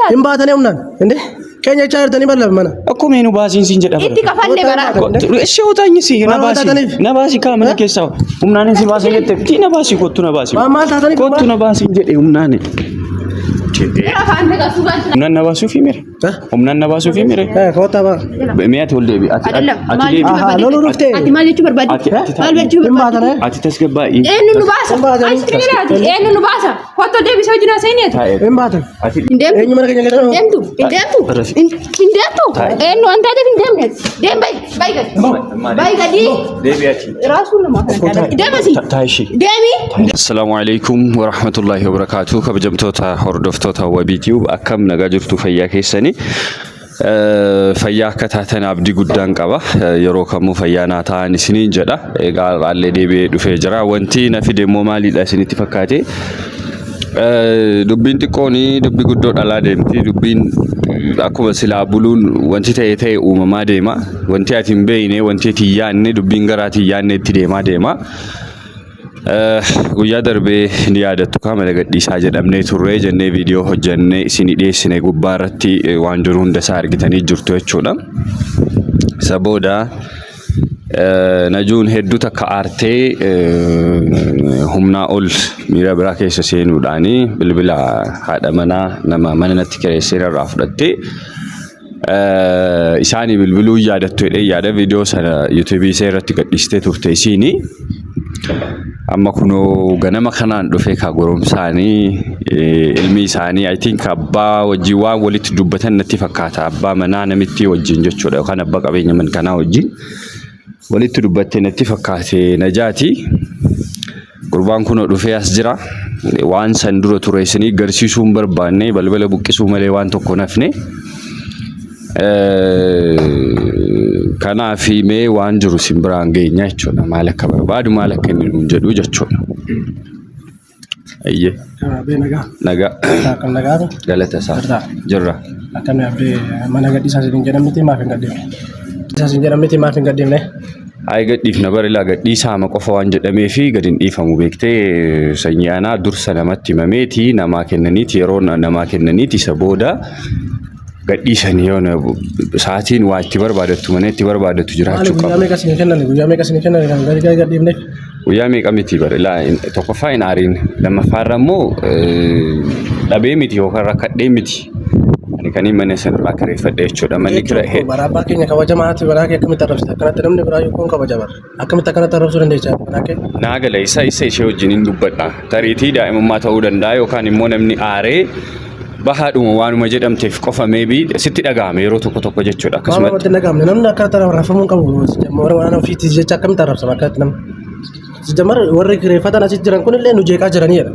Hin baatanii humnaan. Inde keenya jechaa jirtanii bal'aa mana. Akkuma eenyu baasiin siin jedhama. Itti kafalle bara. Shootaanyi si na baasi kaamana keessa humnaan si baasee jettee na baasi kottu na baasi. Maal taatanii kottu na baasi jedhee humnaan. Humnaan na baasuu fi mire. Humnaan na baasuu fi mire. Kota ba. Mi'a tol deebi. Ati deebi. Lolu dhuftee. Ati maal jechuu barbaadde? Maal jechuu barbaadde? Ati tasgabbaa'ii. Eenyu nu baasa? Eenyu nu baasa? Kottu deebisee hojii naa seeneetu. Hin baatan. Eenyu mana keenya gadaan. Deemtu. Eenyu waan taateef hin deemne. Deem bayi gadi. Deebi ati. Raasuun nama kana deemasi. Taayishi. Deemi. Assalamu alaikum wa rahmatullahi wa barakatuh. Kabajamtoota hordoftoota Wabiitiyu akkam nagaa jirtu fayyaa keessanii. Fayyaa akka taatan abdii guddaan qaba. Yeroo kamuu fayyaa naa ta'an isiniin jedha. Egaa haalli deebi'ee dhufee jira. Wanti na fide immoo maalidha isinitti fakkaate? Dubbiin xiqqooni dubbii guddoo dhalaa deemti. Dubbiin akkuma silaa buluun wanti ta'e uumamaa deema. Wanti ati hin beekne wanti ati hin yaadne dubbiin garaatii hin yaadne itti deema. Guyyaa darbee ni yaadattu kaamera gadhiisaa jedhamnee turree jennee viidiyoo hojjannee isinii dhiyeessine gubbaa irratti waan jiru hunda isaa argitanii jirtu jechuudha. Isa booda najuun hedduu takka aartee humnaa ol miira biraa keessa seenuudhaani bilbila haadha manaa nama mana natti kireessee irraa fudhattee isaanii bilbiluu yaadattu jedhee yaada viidiyoo sana yuutuubii isaa irratti gadhiistee turte isiini. Amma kunoo ganama kanaan dhufee ka goromsaanii ilmi isaanii I think abbaa wajjin waan walitti dubbatan natti fakkaata. Abbaa manaa namitti wajjin jechuudha yookaan abbaa qabeenya man kanaa wajjin walitti dubbattee natti fakkaate Najaati. Gurbaan kunoo dhufee as jira. Waan san dura ture isinii garsiisuu hin barbaanne balbala buqqisuu malee waan tokko nafne. Kanaaf mee waan jiru simbiraan geenya jechuudha. Maal akka barbaadu maal akka inni nuun jedhu jechuudha. Ayyee. Nagaa. Kan nagaatu. Galata isaa. Jirra. Akkamii abbee mana gadhiisaa siin jedhamti maaf hin gadhiifne? Siin jedhamti maaf hin gadhiifne? Ay gadhiifna barilaa gadhiisaa ma qofa waan jedhamee fi gadi hin dhiifamu beektee sanyii aanaa dursa namatti himameeti namaa kennaniiti yeroo namaa kennaniiti isa booda gadhiisanii yoo sa'aatiin waa itti barbaadattu mana itti barbaadattu jiraachuu qabu. Guyyaa meeqa siin kennan gadhiifne? Guyyaa meeqa miti barilaa tokkoffaa hin aariin lammaffaarra immoo dhabee miti yookaan rakkadhee miti. Kan mana sanarraa kireeffadhe jechuudha. Manni kira barabbaa keenya kabajamaati baraakee akkamitti arrabsita? Akkanatti namni biraa yookaan kabajamaa. Akkamitti akkanatti arrabsuu dandeessaa baraakee? Naagala isa ishee wajjin hin dubbadha. Tariitii daa'imummaa ta'uu danda'a yookaan immoo namni aaree bahaadhuma waanuma jedhamteef qofa meebii sitti dhaga'ame yeroo tokko jechuudha. Akkasumas wanti dhaga'amne namni akkaataa arrafamuu qabu. Waan ofiitti jecha akkamitti arrabsama akkatti namni. Sijamar warri kireeffatan asitti jiran kunillee nu jeeqaa jiranidha.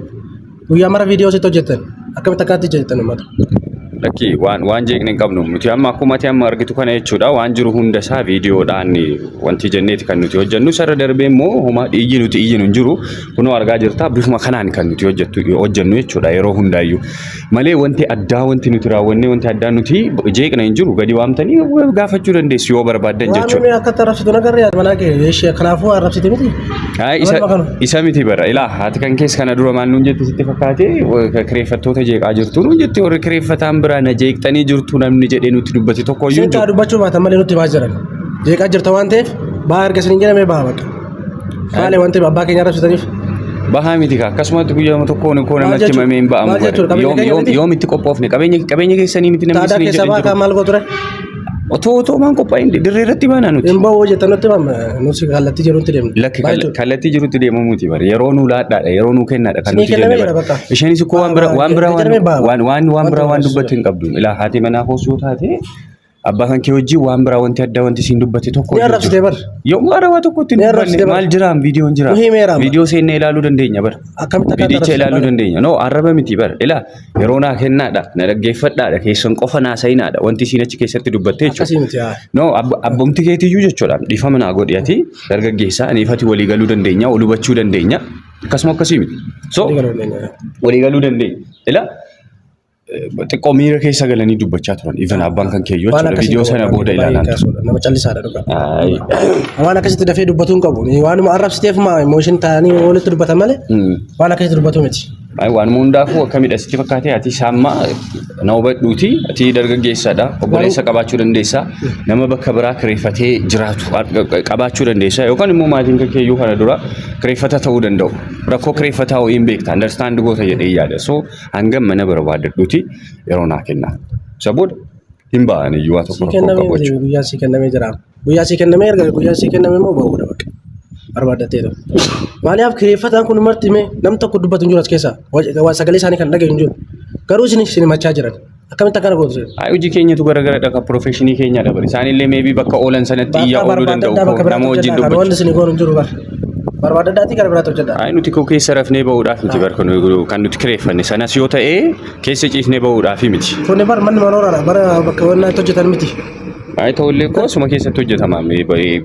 Guyyaa mara viidiyoo sitti hojjetan akkamitti akkaatti hojjetan uummata. Laki waan jeeqne hin qabnu nuti amma akkuma ati amma argitu kana jechuudha waan jiru hunda isaa viidiyoodhaan wanti jenneeti kan nuti hojjennu sarara darbee immoo homaa dhiigni nuti iyyinu hin jiru kunoo argaa jirta bifuma kanaan kan nuti hojjennu jechuudha yeroo hundaayyuu malee wanti addaa wanti nuti raawwanne wanti addaa nuti jeeqna hin jiru gadi waamtanii gaafachuu dandeessu yoo barbaaddan jechuudha. Waan akka tarrafsitu nagarree manaa kee kanaafuu arrabsite miti. Isa miti bara ilaa haati kan keessa kana dura maal nuun jetti sitti fakkaate kireeffattoota jeeqaa jirtu nuun jetti warri kireeffataan bira na jeeqxanii jirtu namni jedhee nuti dubbate tokko iyyuu jiru. Dubbachuu baatan malee nutti baa jiran. Jeeqaa jirta waan ta'eef baha erga isin jedhamee baha bakka. Maali waan ta'eef abbaa keenya arrabsitaniif? Bahaa miti kaa akkasumatti guyyaa tokko namatti himamee hin ba'amu. Yoomitti qophoofne qabeenya keessanii miti namni isin jedhee jiru. Taadaa keessa maal gootu? Otoo maan qophaa'in dirree irratti baana nuti. Hin bahu hojjetan nutti baama nuti kallattii jirutti deemna. Lakki kallattii jirutti deemamu miti bara yeroo nu laadhaadha yeroo nu kennaadha kan nuti jenna. Isheenis koo waan biraa waan dubbatti hin qabdu. Ilaa haati manaa hoosuu taate abbaa kan kee wajjin waan biraa wanti addaa wanti siin dubbate tokko. Ni arrabsite bar. Yoo maarawaa tokkotti maal jiraan viidiyoon jira. Viidiyoo seennee ilaaluu dandeenya bara. Viidiyicha ilaaluu dandeenya. No arraba miti bara. Ilaa yeroo naa kennaadha na dhaggeeffadhaadha keessan qofa naa sayinaadha wanti siin achi keessatti dubbattee jechuudha. No abbumti keetiyyuu jechuudha. Dhiifama naa godhiyati dargaggeessaa aniifati walii galuu dandeenya ol hubachuu dandeenya akkasuma akkasii miti. So walii galuu dandeenya. Ilaa xiqqoo miira keessa galanii dubbachaa turan. Even abbaan kan keeyyoo jechuudha. Viidiyoo sana booda ilaalan. Nama callisaadha dhugaa. Waan akkasitti dafee dubbatuun qabu. Waanuma arrabsiteef maa emooshin ta'anii walitti dubbatan malee waan akkasitti dubbatu miti. Ay waan hundaafuu akkamidha sitti fakkaatee ati saamma na hubadhuuti ati dargaggeessaadha obboleessa qabaachuu dandeessa nama bakka biraa kireeffatee jiraatu qabaachuu dandeessa yookaan immoo maatiin keeyyuu kana dura kireeffata ta'uu danda'u rakkoo kireeffataa ho'iin beekta understand goota jedhee yaada so hangam mana barbaadadhuuti yeroo naa kenna saboota hin ba'an iyyuu waa tokko rakkoo qabaachuu guyyaa si kennamee jira guyyaa si kennamee erga guyyaa si kennamee moo ba'uudha bakka barbaadatteedha. Maaliif kireeffataan kun marti mee nam tokko dubbatu hin jiru as keessa sagalee isaanii kan dhagahu hin jiru garuu isin machaa jiran akkamitti akkana gootu jedhu. Hojii keenyatu garagara dhaqa profeshinii keenya dabali isaanillee meebii bakka oolan sanatti iyyaa ooluu danda'u nama wajjin dubbatu. Wanti isin goonu hin jiru barbaadadhaatii gara biraatti hojjedha. Nuti koo keessa rafnee ba'uudhaaf miti kan nuti kireeffanne sanas yoo ta'e keessa ciifnee ba'uudhaaf miti. Kunni manni manooraadha bara bakka wanna itti hojjetan miti. Ta'ullee koo suma keessatti hojjetama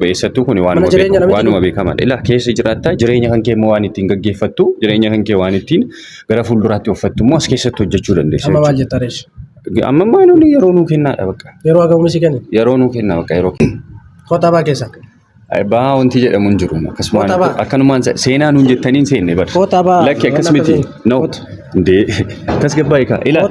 beessattuu kun waanuma beekamaadha. Ilaa keessa jiraatta jireenya kan kee immoo waan ittiin gaggeeffattu jireenya kan kee waan ittiin gara fuulduraatti uffattu immoo as keessatti hojjechuu dandeessa. Amma maal jettaa reessu? Amma maal yeroo nuu kennaadha bakka. Yeroo hagamuu si kenna? Yeroo nuu kenna bakka yeroo kenna. Kootaa baa keessa? Baa wanti jedhamu hin jiru akkasumaan akkanumaan seenaa nuun jettanii hin seenne bara. Kootaa baa. Lakki akkas miti. No. Ndee tasgabbaa'e kaa ilaa.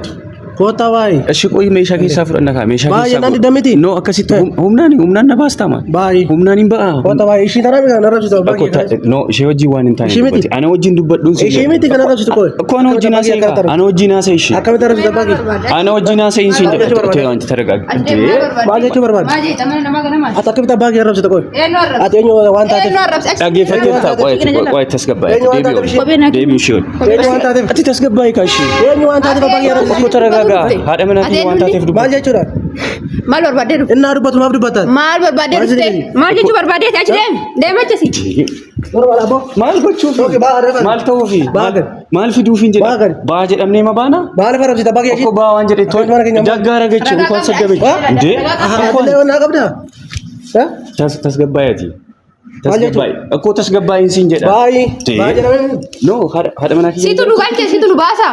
Kota waai. Ashi koi meeshaa keessaa fudhanna kaa meeshaa keessaa. Baay'ee natti damiti. No akkasitti humnaan na baastama. Baay'ee. Humnaan hin ba'a. Kota waai ishii tana miti kana rabsitu baay'ee. No ishee wajjin waan hin taane dubbatti. Ana wajjin dubbadhuun si. Ishee miti kana rabsitu koi. Akkoo ana wajjin haasa'e kaa. Ana wajjin haasa'e ishee. Akkamitti rabsitu baay'ee. Ana wajjin haasa'e hin siin jedhu. Tee wanti taragaagge. Baay'ee jechuu barbaade. Baay'ee tamana nama ganama. Ati akkamitti baay'ee rabsitu koi. Ati eenyu waan taateef. Dhaggeeffatee ta'a qo'ee tasgabbaa'e. Deebi'u ishee. Eenyu waan taateef. Ati tasgabbaa'e kaa ishee. Eenyu waan taateef baay'ee rabsitu. Akkoo taragaagaa haadha manaa waan taateef dubbatu. Maal jechuudha? Maal barbaadee dhufu? Innaa dubbatu maaf dubbatan? Maal barbaadee dhufte? Maal jechuu barbaadee achi deema achasi. Maal gochuuf? Maal ta'uufi? Maal fiduufiin jedha? Baa jedhamnee ma baana? Maal farabsita baay'ee jechuudha? Baa waan jedhe tole jaggaara jechuun kon saggabe. Ndee? Akkoo naa qabda? Tasgabbaayati. Tasgabbaay. Akkoo tasgabbaayinsi hin jedha. Baay'ee jedhamee. No haadha manaa kiyya. Situ dhugaanche situ nu baasa.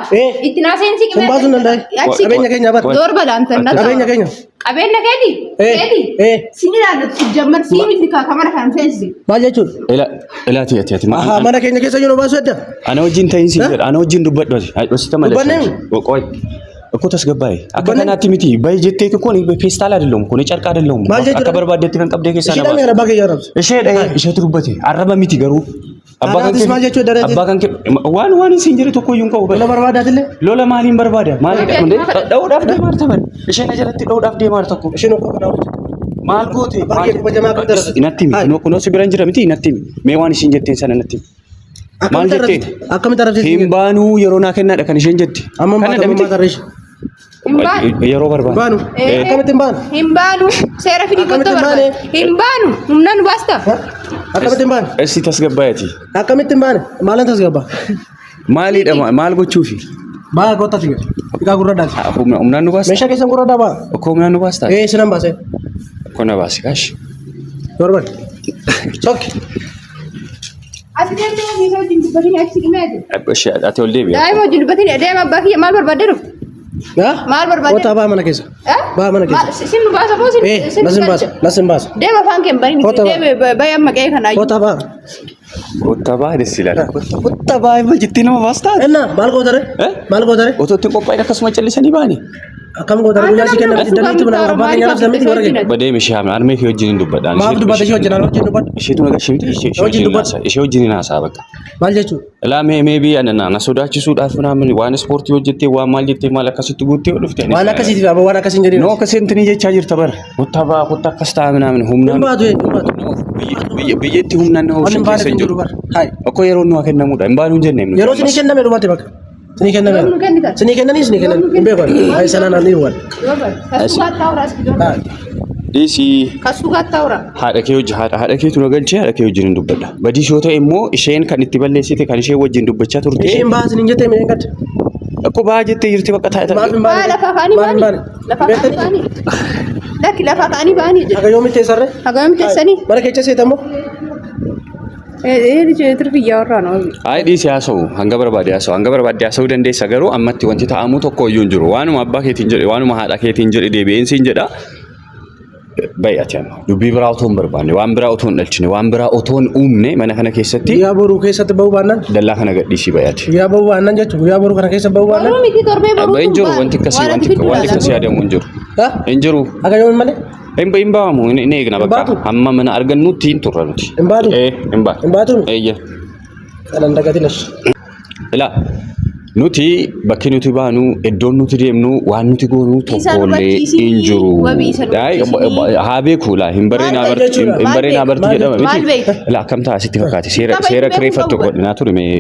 Itti naaseen si qibee. Baasuun danda'e. Qabeenya keenya bara. Dorba laamtan na. Qabeenya keenya. Qabeenya keeti. Keeti. Sini laallatu jammar si miti kamara kan feesi. Maal jechuudha? Ilaati ati. Mana keenya keessa yoo baasu edda. Ana wajjin ta'insi jedha. Ana wajjin dubbadhu ati. Dhosita malee. Qoy. Akkoo tasgabbaa'e. Akka kanaatti miti baay'ee jettee kun feestaal አይደለም kun carqa አይደለም. Akka barbaadetti kan qabdee keessaa nama. Ishee baay'ee yarabse. Ishee dubbate arraba miti garuu. Abbaa kan waan isin jedhe tokko iyyuu hin qabu. Lola barbaadatillee. Lola maaliin barbaada? Maaliidha hundee? Dha'uudhaaf deemaa taman. Isheen jalatti dha'uudhaaf deemaa tokko. Isheen uffata kana maal goote? Baay'ee kubajamaa kan darase. Natti himi. Kunoo si biran jira miti natti himi. Mee waan isin jetteen sana natti himi. Maal jettee? Akkamitti arabsiiti? Hin baanuu yeroo naa kennaadha kan isheen jetti. Amma maal tarreeshi? Yeroo barbaadu. Baanu. Akkamitti hin baanu? Hin baanu. Seera fidii goota barbaadu. Hin baanu. Humnaan baasta. Akkamitti hin baanu? Esi tasgabbaayati. Akkamitti hin baane? Maalan tasgabbaa? Maaliidha maal gochuufi? Baa goota tiga. Bikaa gurradhaati. Humnaan nu baasta. Meeshaa keessan gurradhaa baa. Akkoo humnaan nu baasta. Sinan baase. Akkoo na baase kaashi. Dorban. Tokki. Ati deemtee miisa wajjin dubbatanii achi qimee ati ol deebi'a. Daa'ima wajjin dubbatanii adeema abbaa kiyya maal barbaadee dhufu? Maal barbaadee? Kota baa mana keessa. Baa mana keessa. Sin nu baasa moo sin? Nasin baasa. Deema afaan kee bariin deeme baay'ee amma qe'ee kanaa. Kota baa desi ilaala. Kota baa ima jettee nama baastaa? Enna maal gootare? Maal gootare? Otoo itti qophaa'in akkasuma callisanii baani. Akkam gootare guyyaa si kenna daniitti buna abbaan keenya labsa miti warra kenna. Badee mishee haamna armee kee wajjin hin dubbadha. Maaf dubbata ishee wajjin wajjin dubbadha. Isheetu nagashe miti ishee wajjin hin haasaa bakka. Maal jechuudha? Ilaa meebii na sodaachisuudhaaf naamni waan ispoortii hojjettee waan maal jettee maal akkasitti guuttee yoo dhufte. Waan akkasiitiif abba waan akkasiin jedhina. Noo akkasiin tini jechaa jirta bara. Kutta akkas ta'a naamni humnaan. Biyyatti humnaan na hojii keessa hin jiru. Akkoo yeroo nu kennamuudha. Hin baanu hin jenne. Yeroo sinii kenname dhumate bakka. Sinii kenname. Sinii kennanii sinii kennan. Hin beekan. Ayi sanaan ani waan. Dhiisii. Kasuu gattaawra. Haadha keetu na galchee haadha kee wajjin hin dubbadha. Badii yoo ta'e immoo isheen kan itti balleessite kan ishee wajjin dubbachaa turte. Isheen baasin hin jettee miidhan gadda. Akkoo baa jettee jirti bakka taa'e. Lafa kaanii baanii. Lafa kaanii baanii. Lakki lafa kaanii baanii. Akka yoomi teessarre? Akka yoomi teessanii. Mana keessa seetamoo? Tirfiyyaa warraan oomishu. Hayi dhiisii haasa'u hanga barbaade haasa'uu dandeessa garuu ammatti wanti ta'amu tokko iyyuu hin jiru. Waanuma abbaa keetiin jedhe waanuma haadha keetiin jedhe deebi'eensi hin jedha. bay'aati amma dubbii biraa otoo hin barbaanne waan biraa otoo hin dhalchine waan biraa otoo hin uumne mana kana keessatti yaa boruu keessatti ba'uu baannaan dallaa kana gadhiisii bay'aati. yaa ba'uu baannaan jechuun yaa boruu kana keessa ba'uu baannaan. Boruu miti torbee boruu. Hin jiru wanti akkasii yaadamu hin jiru. Hin jiru. Akka yoon malee. Hin ba'amu ni eegna bakka hamma mana argannutti hin turra nuti. Hin baatu. Hin baatu. Hin baatu. Eeyya. Kanan dagatinas. Ilaa nuti bakki nuti baanu iddoon nuti deemnu waan nuti goonu tokkollee hin jiru. Haa beeku laa hin barreen abarti jedhama miti. Ilaa akkam ta'a sitti fakkaate seera kireeffattu godhinaa ture mee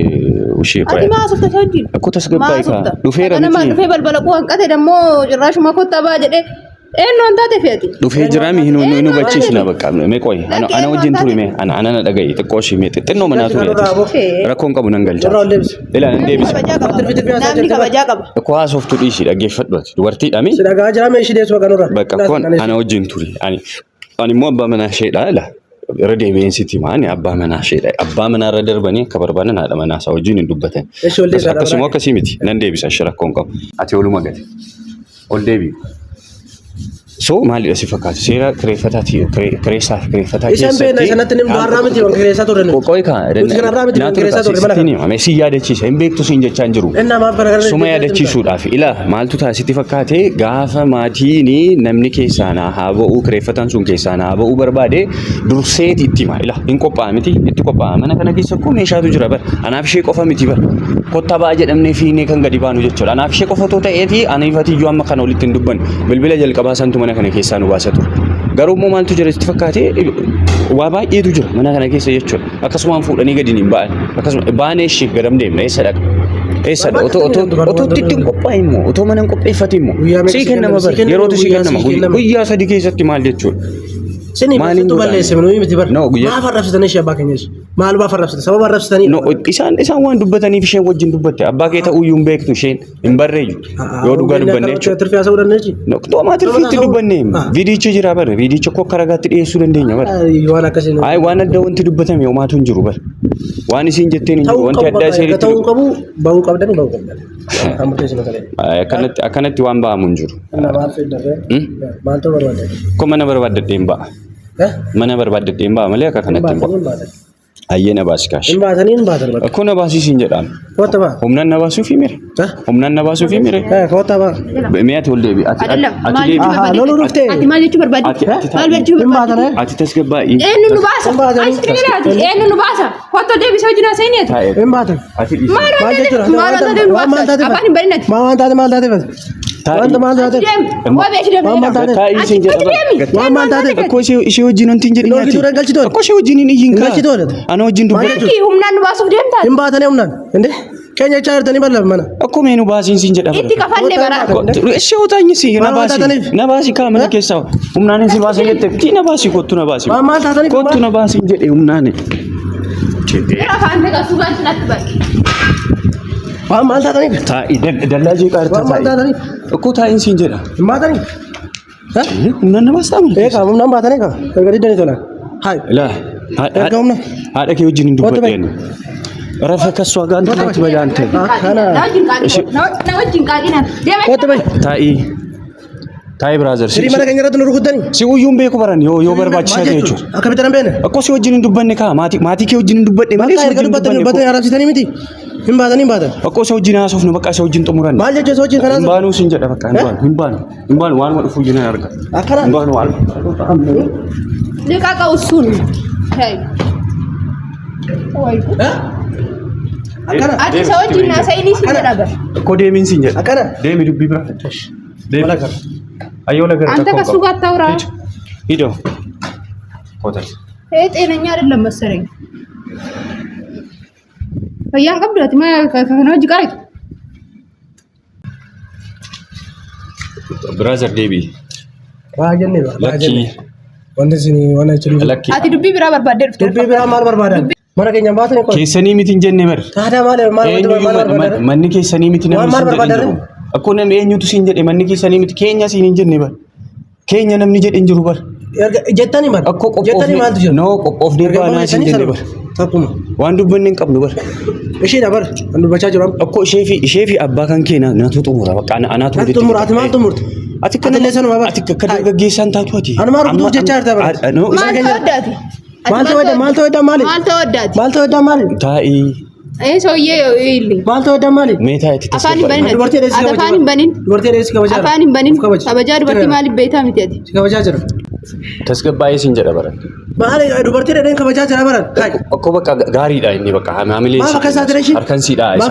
ushee qoya. Ati maa softa sajjiin? Akkoo tasgabbaa'e kaa dhufeera miti. Nama dhufee balbala bu'aan qate dammoo cirraashuma kottaa baa jedhee. Eenyuun taate fe'ati. Dhufee jiraami hin hubachiisna bakka mee qoy ana wajjin ture mee ana na dhagaye xiqqoo ishee mee xinnoo manaa ture rakkoon qabu nan galcha. Ilaa nan deebisa. Namni kabajaa qaba. Akkoo haasoftu dhiisii dhaggeeffadhu ati dubartiidha mi. Si dhagaa jiraame ishee deessu kanarra. Bakka kun ana wajjin ture ani immoo abbaa manaa isheedha ilaa irra deebi'eensitti maani abbaa manaa isheedha abbaa manaa irra darbanii akka barbaadan haadha manaa isaa wajjin hin dubbatan. Akkasuma akkasii miti nan deebisa ishee rakkoon qabu ati oluma gate ol deebi'u. So maali asi fakkaatu seera kireeffataati kireessaa fi kireeffataa keessatti. Isaan beena sanatti nimdu har'aa miti waan kireessaa ture. Qoqqooyi kaa kireessaa ture mana kana. Amee si yaadachiisa hin beektu siin jechaa hin jiru. Suma yaadachiisuudhaaf ila maaltu taasisti fakkaate gaafa maatiini namni keessaa naa haa ba'uu kireeffataan sun keessaa naa ba'uu barbaade durseeti itti hima ila hin qophaa'a miti itti qophaa'a mana kana keessa koo meeshaatu jira bar anaaf ishee qofa miti bar kottaa ba'a jedhamnee fiinee kan gadi baanu jechuudha anaaf ishee qofa otoo ta'eeti aniifatiyyuu amma kana walitti hin dubbanne bilbila jalqabaa santu mana kana keessaa nu baasatu. Garuu immoo maaltu jira sitti fakkaate waa baay'eetu jira mana kana keessa jechuudha. Akkasumaan fuudhanii gadi hin ba'an. Akkasuma baanee ishee gadam deemna eessa dhaqa. Eessa dhaqa otoo itti hin qophaa'e immoo otoo mana hin qopheeffate immoo sii kennama bar yerootu sii kennama guyyaa sadii keessatti maal jechuudha. Sini maalitu balleesse minuu miti bar. Maaf arrabsitanii ishee abbaa keenyas. Maal baaf arrabsite sababa arrabsitanii. Isaan waan dubbataniif isheen wajjin dubbatte abbaa kee ta'uyyuu hin beektu isheen hin barreeyyu yoo dhugaa dubbanne jechuudha. Tirfii haasa'uu dandeechi. Toomaa tirfiitti dubbanne viidiyichi jira bar viidiyicha koo akka ragaatti dhiyeessuu dandeenya bar. Waan akkasiin. Ayi waan adda wanti dubbatame homaatu hin jiru bar. Waan isiin jetteen hin jiru wanti addaa ishee ta'uu qabu bahuu qabdani bahuu qabdani. Akkanatti waan ba'amu hin jiru. Maal fayyadamee? Maaltu barbaadde? Kun mana barbaadde hin ba'a. Mana barbaadde hin ba'a malee akka kanatti hin ba'a. Ayyee na baasi kaashi. Hin baatanii hin baatan bakka. Akkoo na baasiisiin jedhaan. Koota ba'a. Humnaan na baasuufi mire. Humnaan na baasuufi mire. Koota ba'a. Mee ati ol deebi. Ati deebi. Lolu dhuftee. Ati maal jechuu barbaadde? Maal jechuu barbaadde? Ati tasgabbaa'i. Eenyu nu baasa? Eenyu nu baasa? Koota deebisee hojii naa seenii ati. Hin baatan. Ati dhiisi. Maal jechuudha? Maal taate? Afaan hin barinati. Maal taate maal taate? Wanta maal taate? Waa beeshi deemee. Taa'ii siin jedhama. Waan maal taate? Akkoo ishee wajjin wanti hin jedhin ati. Akkoo ishee wajjin hin iyyin kaa. Ana wajjin dubbatu. Humnaan nu baasuuf deemtaa? Hin baatanii humnaan. Inde keenya chaa jirtanii bal'aaf mana. Akkuma nu baasiin siin jedhama. Itti kafanne bara. Ishee utaanyi si na baasi. Na baasi kaa mana keessaa. Humnaan si baasa jette. Tii na baasi kottu na baasi. Maal taatanii? Kottu na baasi jedhee humnaan. Afaan meeqa suuraan sinatti baqe? Waan maal taatanii? Taa'ii dallaa jeeqaa irratti Waan maal taatanii? Akkoo taa'iin siin jedha. Hin baatanii? Humnaan na baastaa malee. Eegaa humnaan baatanii kaa? Gargadi danii tola. Hayi. Ilaa. Haadha kee wajjin hin dubbadheen. Rafa kasuu hagaan tunaatti balaan ta'e. Kana. Na wajjin qaadina. Koota bayi. Taa'ii biraazar. Sirii mana keenya irratti nu rukuttanii? Si uyyuun beeku baran yoo barbaachisaa ta'e jechuudha. Akkamitti nan beene? Akkoo si wajjin hin dubbanne kaa maatii kee wajjin hin dubbadhe malee si wajjin hin dubbatanii arrabsitanii miti. Hin baatan hin baatan. Akkoo si wajjin haasofnu bakka si wajjin xumuran. Maal jechuun si wajjin kanaa? Hin baanuu sin jedha bakka hin baanu waanuma dhufuu jiran arga. Akkana. Hin baanu waan. Liqaa usuun. Akkana. Ati isa wajjin naasa'inii sin jedha bara. Akkoo deemiin sin jedha. Akkana. Deemi dubbii bira. Deemi. Ayyoo lagar Anta kasuu gattaawraa. Hidoo. Kootas. ጤነኛ አይደለም መሰለኝ ፈያን ቀብላት ማ ከከነ ወጅ ቀረጥ ብራዘር ዴቢ ዋጀኔ ለኪ ወንደሲኒ ወናችኒ ለኪ አቲ ዱቢ ብራ በርባደ ዱቢ ብራ ማል በርባዳ ማራ ከኛ ባተኔ ኮ ኬሰኒ ሚቲን ጀኔ በር ታዳ ማል ማን ኬሰኒ ሚቲን አኮ ነም ኤኙቱ ሲን ጀዴ ማን ኬሰኒ ሚት ኬኛ ሲን ጀኔ በር ኬኛ ነምኒ ጀዴ እንጅሩ በር jettani mal akko jettani maaltu jira no qophoof deebaa naasin jenne bar takkuma waan dubbanne hin qabnu bar ishee dabar an dubbachaa jiru akko ishee fi abbaa kan keena naatu xumura bakka anaatu xumura ati maal xumurtu ati kana leesanu baba ati kada gaggeessan taatuati anuma rukutu jecha arta bara maal ta'oddaati maal ta'oddaa maali ta'i ሰውዬ ይልኝ ማል ተወዳ ማሊ ሜታ እቲ አፋን በኒን ዱበርቴ ደስ ከበጃ አፋን በኒን ከበጃ ዱበርቲ ማሊ ቤታ ሚቲያቲ ከበጃ ጀረ ተስገባይ ሲንጀራ በረ ማሊ ዱበርቴ ደን ከበጃ ጀረ በረ እኮ በቃ ጋሪ ዳይ ኒ በቃ ማሚሌ አርከን ሲዳ አይሳ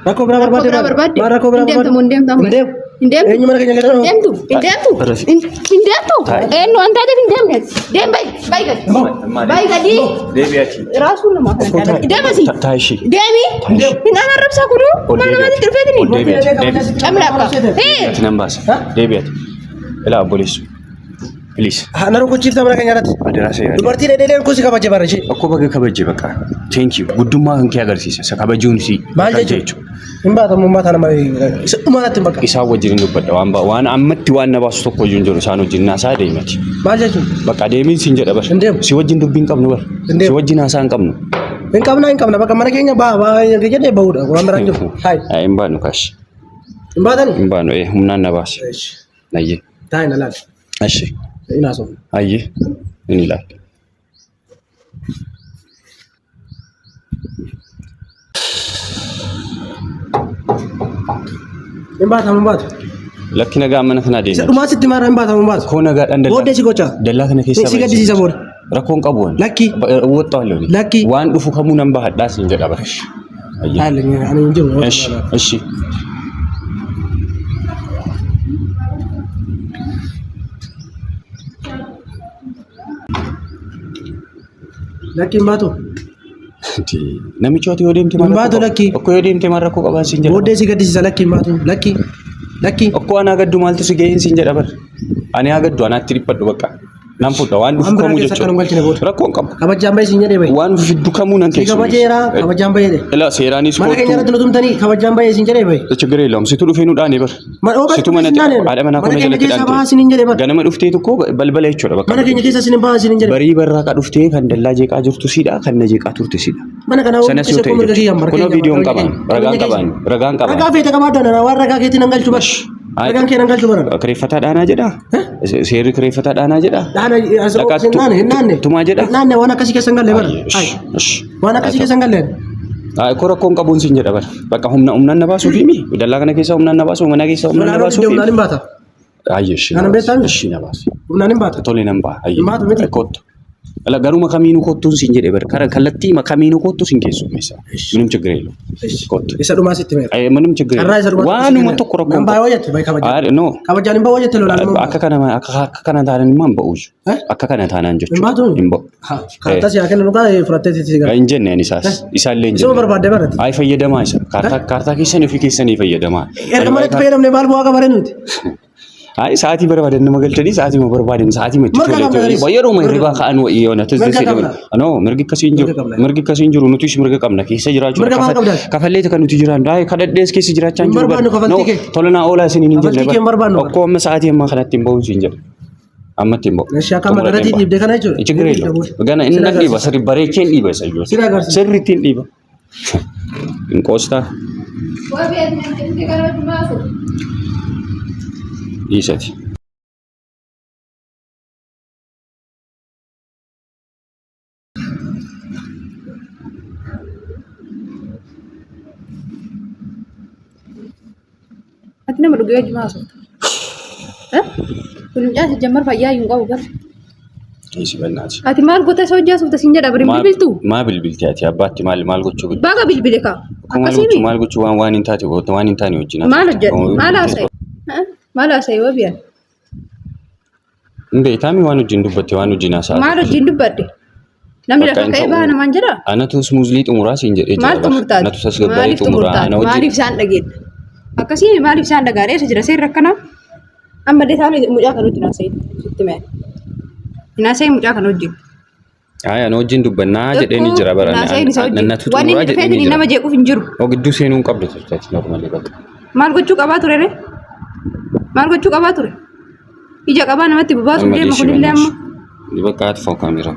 ረኮ ብራ በርባዴ ማረኮ ብራ እንደም እኛ ማረከኛ ገደው እንደምቱ ኤኖ አንታደ እንደም ባይ ገዲ ዴቢያቲ ራሱ ነው ማለት ደምሲ ታይሺ ደሚ እና ማረብሳ ኩዱ ማለማት ድርፈትኒ ጨምላካ ነምባስ ዴቢያቲ እላ ፖሊስ ፕሊዝ አናሩ ኩቺፍታ ማረከኛራት አደራሴ ዱበርቲ ደደን ኩሲ ከበጀ ባረሺ እኮ በገ ከበጀ በቃ ቴንክ ዩ ጉዱማ እንኪ ያገርሲሰ ሰከበጁን ሲ ማልጀቹ እንባታ ሙማታ ለማይ ሰማት በቃ ኢሳ ወጅን እንደበደው አንባ ዋን አመት ዋና ባሱ ተኮ ጁንጆ ሳኖ ጅና ሳደ ይመች ማልጀቹ በቃ ዴሚን ሲንጀ ደበሽ ሲወጅን ዱብን ቀም ነው በር ሲወጅን አሳን ቀም ነው እንቀምና በቃ ማረከኛ ባ ገጀደ በውዳ ወምራንጆ ሃይ እንባ ነው ካሽ እንባ ነው ሁምናና ባስ ነይ ታይናላል እሺ ኢናሶ አይ ምን ይላል እንባታ ለኪ ነጋ አመነትና ዴና ሰዱማ ስትማራ እንባታ ኮ ነጋ እንደላ ወደ ሲጎቻ ደላከነ ከሰበ ሲገድ ሲሰቦር ረኮን ቀቦን ለኪ ወጣው ለኪ ዋን ዱፉ ከሙነን ባህዳስ እንጀዳ በረሽ አለኝ አኔ እንጂ እሺ እሺ ለኪ ማቶ ነሚቾቲ ወዴምቲ ማቶ ለኪ እኮ ወዴምቲ ማረኮ ቀባን ሲንጀ ወደ ሲገድ ሲሰለኪ ማቶ ለኪ እኮ አና ገዱ ማልቱ ሲገይን ሲንጀ ደበር አኔ አገዱ አና ትሪፐዱ በቃ ናምፖዳ ዋን ዱፍ ከሙ ጀቾ ረኮን ቀብ ከበጃም ባይ ሲንጀ ደበይ ዋን ዱፍ ዱ ከሙ ነን ከይሱ ከበጀራ ከበጃም ባይ ደ እላ ሴራኒስ ኮቱ ማለከኛ ረትሉቱም ተኒ ከበጃም ባይ ሲንጀ ደበይ ችግር የለውም ሲቱ ዱፌኑ ዳኔ በር ሲቱ መነጥ አለመና ኮነ ጀለክ ዳንቴ ገነመ ዱፍቴት እኮ በልበላ ይቾ በቃ ማለከኛ ከሳ ሲን ባ ሲን እንጀ በሪ በራ ካ ዱፍቴ ከንደላ ጄቃ ጅርቱ ሲዳ ከነ ጄቃ ቱርቱ ሲዳ ማለከና ሰነሱ ተይ ኮኖ ቪዲዮን ቀባን ረጋን ቀባን ረጋ ፌተ ከማዳና ዋረጋ ከቲ ነንገልቹ በሽ ረጋን ከ ነንገልቹ በራ ክሬፈታ ዳና ጀዳ ሴሪ ክሬፈታ ዳና ጀዳ ዳና እናኔ ቱማ ጀዳ እናኔ ዋና ከሲ ከሰንጋለ በራ አይ ዋና ከሲ ከሰንጋለ አይ ኮረኮን ቀቡን ሲንጀ ደበር በቃ ሁምና ነባሱ ፊሚ ደላከነ ከሳ ሁምና ነባሱ መና ከሳ ሁምና ነባሱ ፊሚ ሁምና ንባታ አየሽ እሺ ነባስ ሁምና ንባታ ቶሌ ነምባ አይ ማቱ ምት ኮት አላ ጋሩ መካሚኑ ኮቱን ሲንጀ ደበር ከለቲ መካሚኑ ኮቱ ሲንኬሱ መሳ ምንም ችግር የለው ኮት ይሰዱማ ሲትመር አይ ምንም ችግር የለው ዋኑ መቶ ኮረኮን ነምባ ወየት ባይ ከበጃ አይ ኖ ከበጃ ንባ ወየት ለላ አከከነ ታረን ማን በኡጅ አከከነ ታናን ጀቹ ኢምቦ ካርታስ ያከነ ኑጋ ፍራቴት ሲጋ እንጀን ያኒ ሳስ ኢሳለ እንጀን ሶ በርባደ በረት አይ ፈየደማ ኢሳ ካርታ ኪሰን ፊኬሰን ይፈየደማ ኤርማለት ፈየደም ለባል በዋጋ በረኑት አይ ሰዓቲ በርባደን መገልጨዲ ሰዓቲ መበርባደን ሰዓቲ መጥቶ ወየሮ መሪባ ካን ወይ የሆነ ትዝዝ ሲል ኖ ምርግ ከሲንጅሩ ኑቲሽ ምርግ ቀምና ከሰ ጅራቹ ከፈለይተ ከኑቲ ጅራ እንዳይ ከደደስ ከሲ ጅራቻን ጅሩ ኖ ቶለና ኦላ ሲኒን እንጀ ነበር እኮ ሰዓቲ የማከናት ይምቦ ሲንጀ አመት ይምቦ እሺ አካማ ደረቲ ዲብ ደከናይቾ ችግር የለው ገና እንነዲ በሰሪ በሬኬን ዲበ ሰዩ ስሪቲን ዲበ እንቆስታ ወቢያት ነን ተከራቱ ማሱ ይሰት አትነ ምርገጅ ማሱ ሁሉም ጃስ ጀመር ፈያ ይንጋው ጋር እሺ በእናትሽ አቲ ማል ጎተ ሰውጃ ሱፍተ ሲንጀዳ ብሪ ቢልቱ ማ ቢልቢልቲ አቲ አባቲ ማልጎቹ ቢል ባጋ ቢልቢልካ አካሲሚ ማልጎቹ ዋን ኢንታቲ ወጥ ዋን ኢንታኒ ወጅና ማላሳይ ወቢያን እንዴ ታሚ ዋኑ ጅንዱበት ዋኑ ጂና ሳ ማሉ ጅንዱበት ለምን ለከይ ባና ማንጀራ አነቱስ ሙዝሊ ጥሙራ ሲንጀ እጅ አነቱ ተስገባይ ጥሙራ ነው ማሊፍ ሳንደገን አካሲሚ ማሊፍ ሳንደጋሬ ሰጅራ ሲረከና አመደታለ ሙጫ ከኑት ናሰይ ስትመ ናሰይ ሙጫ ከኑት አይ አኖ ጅንዱበና ጀደኒ ጅራ በራና አነቱ ጥሙራ ጀደኒ ነመ ጀቁፍ እንጅሩ ወግዱ ሴኑን ቀብደት ተች ኖርማሊ በቃ ማልጎቹ ቀባቱ ረረ ማልጎቹ ቀባቱ ረ ይጀ ቀባ ነመት ቢባሱ ደም ሁሉ ለማ በቃ አጥፋው ካሜራ